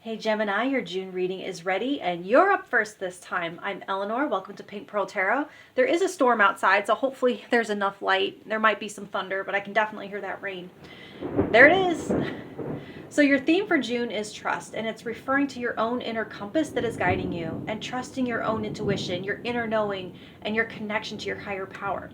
Hey Gemini, your June reading is ready and you're up first this time. I'm Eleanor. Welcome to Pink Pearl Tarot. There is a storm outside, so hopefully there's enough light. There might be some thunder, but I can definitely hear that rain. There it is. So your theme for June is trust, and it's referring to your own inner compass that is guiding you and trusting your own intuition, your inner knowing, and your connection to your higher power.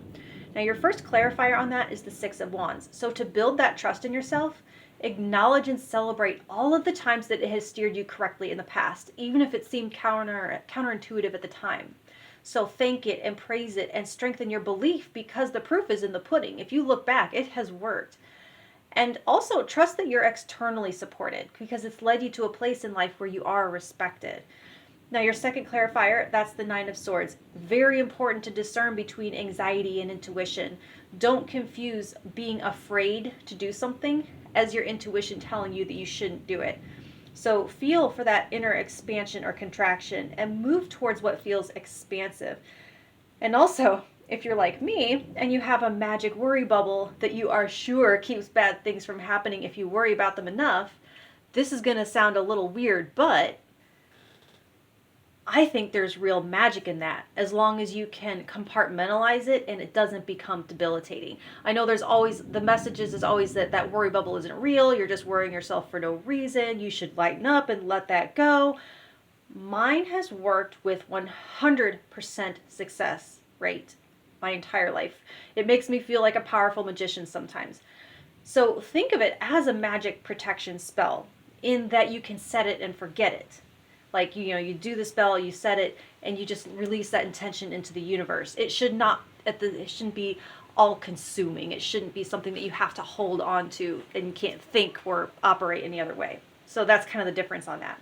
Now your first clarifier on that is the Six of Wands. So to build that trust in yourself, acknowledge and celebrate all of the times that it has steered you correctly in the past, even if it seemed counterintuitive at the time. So thank it and praise it and strengthen your belief, because the proof is in the pudding. If you look back, it has worked. And also trust that you're externally supported, because it's led you to a place in life where you are respected. Now your second clarifier, that's the Nine of Swords. Very important to discern between anxiety and intuition. Don't confuse being afraid to do something as your intuition telling you that you shouldn't do it. So feel for that inner expansion or contraction and move towards what feels expansive. And also, if you're like me and you have a magic worry bubble that you are sure keeps bad things from happening if you worry about them enough, this is going to sound a little weird, but I think there's real magic in that, as long as you can compartmentalize it and it doesn't become debilitating. I know there's always, the message is always that that worry bubble isn't real, you're just worrying yourself for no reason, you should lighten up and let that go. Mine has worked with 100% success rate my entire life. It makes me feel like a powerful magician sometimes. So think of it as a magic protection spell, in that you can set it and forget it. Like, you do the spell, you set it, and you just release that intention into the universe. It shouldn't be all consuming. It shouldn't be something that you have to hold on to and you can't think or operate any other way. So that's kind of the difference on that.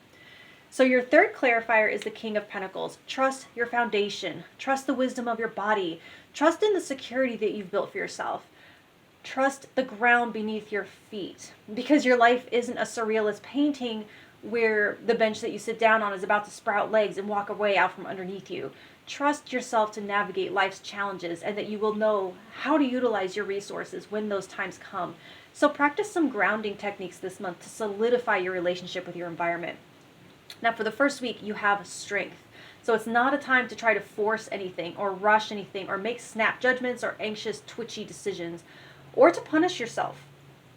So your third clarifier is the King of Pentacles. Trust your foundation. Trust the wisdom of your body. Trust in the security that you've built for yourself. Trust the ground beneath your feet, because your life isn't a surrealist painting where the bench that you sit down on is about to sprout legs and walk away out from underneath you. Trust yourself to navigate life's challenges, and that you will know how to utilize your resources when those times come. So practice some grounding techniques this month to solidify your relationship with your environment. Now for the first week, you have strength. So it's not a time to try to force anything or rush anything or make snap judgments or anxious, twitchy decisions, or to punish yourself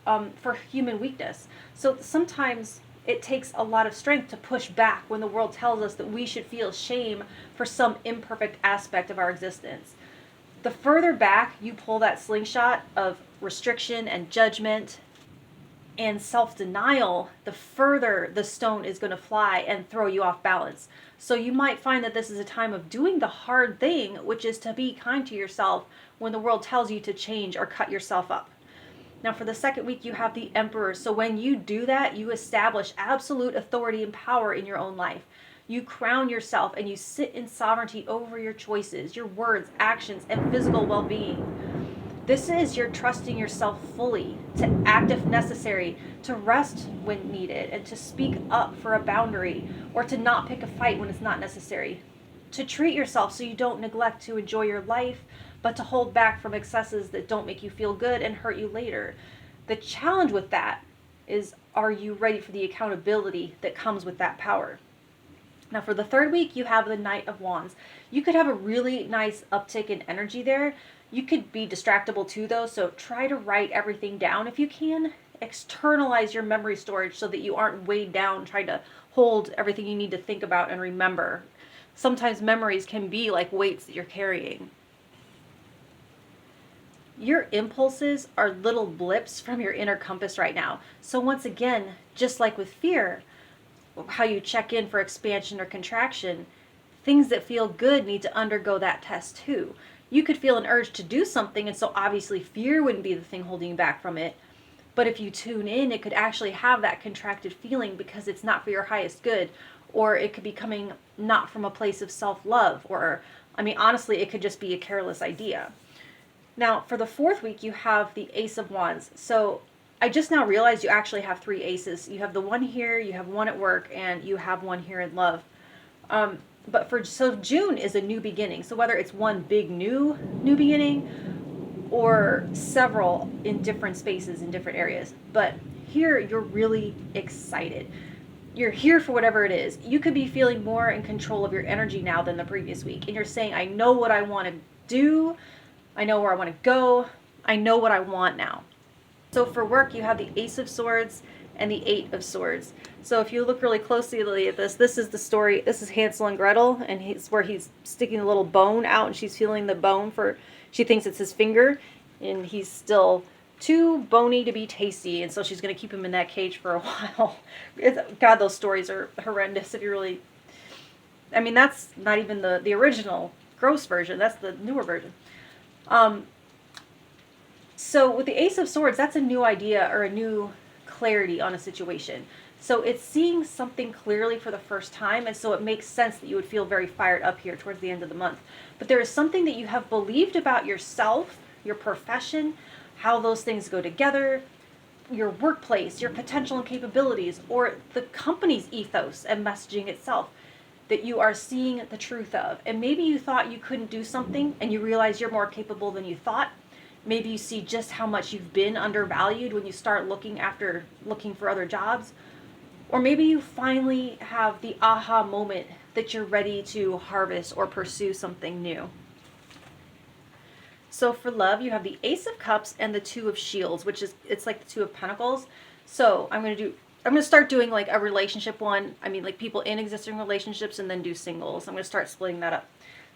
for human weakness. So sometimes it takes a lot of strength to push back when the world tells us that we should feel shame for some imperfect aspect of our existence. The further back you pull that slingshot of restriction and judgment and self-denial, the further the stone is going to fly and throw you off balance. So you might find that this is a time of doing the hard thing, which is to be kind to yourself when the world tells you to change or cut yourself up. Now for the second week, you have the Emperor. So when you do that, you establish absolute authority and power in your own life. You crown yourself and you sit in sovereignty over your choices, your words, actions, and physical well-being. This is your trusting yourself fully, to act if necessary, to rest when needed, and to speak up for a boundary, or to not pick a fight when it's not necessary. To treat yourself so you don't neglect to enjoy your life, but to hold back from excesses that don't make you feel good and hurt you later. The challenge with that is, are you ready for the accountability that comes with that power? Now for the third week, you have the Knight of Wands. You could have a really nice uptick in energy there. You could be distractible too though, so try to write everything down if you can. Externalize your memory storage so that you aren't weighed down trying to hold everything you need to think about and remember. Sometimes memories can be like weights that you're carrying. Your impulses are little blips from your inner compass right now. So once again, just like with fear, how you check in for expansion or contraction, things that feel good need to undergo that test too. You could feel an urge to do something, and so obviously fear wouldn't be the thing holding you back from it. But if you tune in, it could actually have that contracted feeling because it's not for your highest good, or it could be coming not from a place of self-love, or, honestly, it could just be a careless idea. Now, for the fourth week, you have the Ace of Wands. So I just now realized you actually have three aces. You have the one here, you have one at work, and you have one here in love. So June is a new beginning. So whether it's one big new beginning or several in different spaces in different areas, but here you're really excited. you're here for whatever it is. You could be feeling more in control of your energy now than the previous week. And you're saying, I know what I want to do. I know where I want to go. I know what I want now. So for work, you have the Ace of Swords and the Eight of Swords. So if you look really closely at this is the story. This is Hansel and Gretel, and he's sticking a little bone out, and she's feeling the bone she thinks it's his finger, and he's still too bony to be tasty, and so she's going to keep him in that cage for a while. God, those stories are horrendous. If you really, I mean, that's not even the original gross version. That's the newer version. So with the Ace of Swords, that's a new idea or a new clarity on a situation. So it's seeing something clearly for the first time, and so it makes sense that you would feel very fired up here towards the end of the month. But there is something that you have believed about yourself, your profession, how those things go together, your workplace, your potential and capabilities, or the company's ethos and messaging itself that you are seeing the truth of. And maybe you thought you couldn't do something and you realize you're more capable than you thought. Maybe you see just how much you've been undervalued when you start looking for other jobs. Or maybe you finally have the aha moment that you're ready to harvest or pursue something new. So for love, you have the Ace of Cups and the Two of Shields, it's like the Two of Pentacles. So I'm going to start doing like a relationship one. I mean, like people in existing relationships, and then do singles. I'm going to start splitting that up.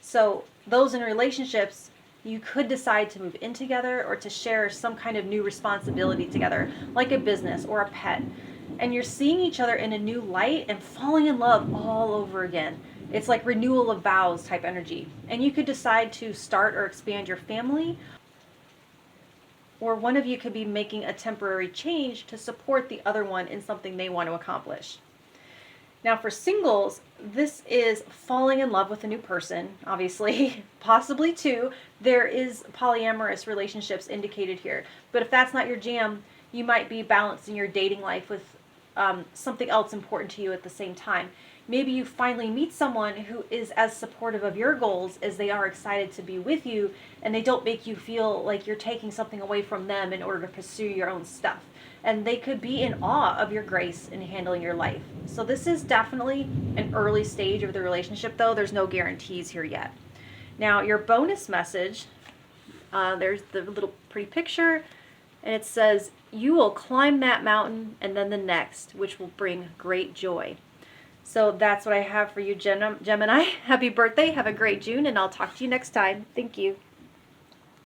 So those in relationships, you could decide to move in together or to share some kind of new responsibility together, like a business or a pet. And you're seeing each other in a new light and falling in love all over again. It's like renewal of vows type energy. And you could decide to start or expand your family, or one of you could be making a temporary change to support the other one in something they want to accomplish. Now for singles, this is falling in love with a new person, obviously, possibly two. There is polyamorous relationships indicated here. But if that's not your jam, you might be balancing your dating life with something else important to you at the same time. Maybe you finally meet someone who is as supportive of your goals as they are excited to be with you, and they don't make you feel like you're taking something away from them in order to pursue your own stuff. And they could be in awe of your grace in handling your life. So this is definitely an early stage of the relationship, though. There's no guarantees here yet. Now, your bonus message, there's the little pretty picture, and it says, you will climb that mountain and then the next, which will bring great joy. So that's what I have for you, Gemini. Happy birthday. Have a great June, and I'll talk to you next time. Thank you.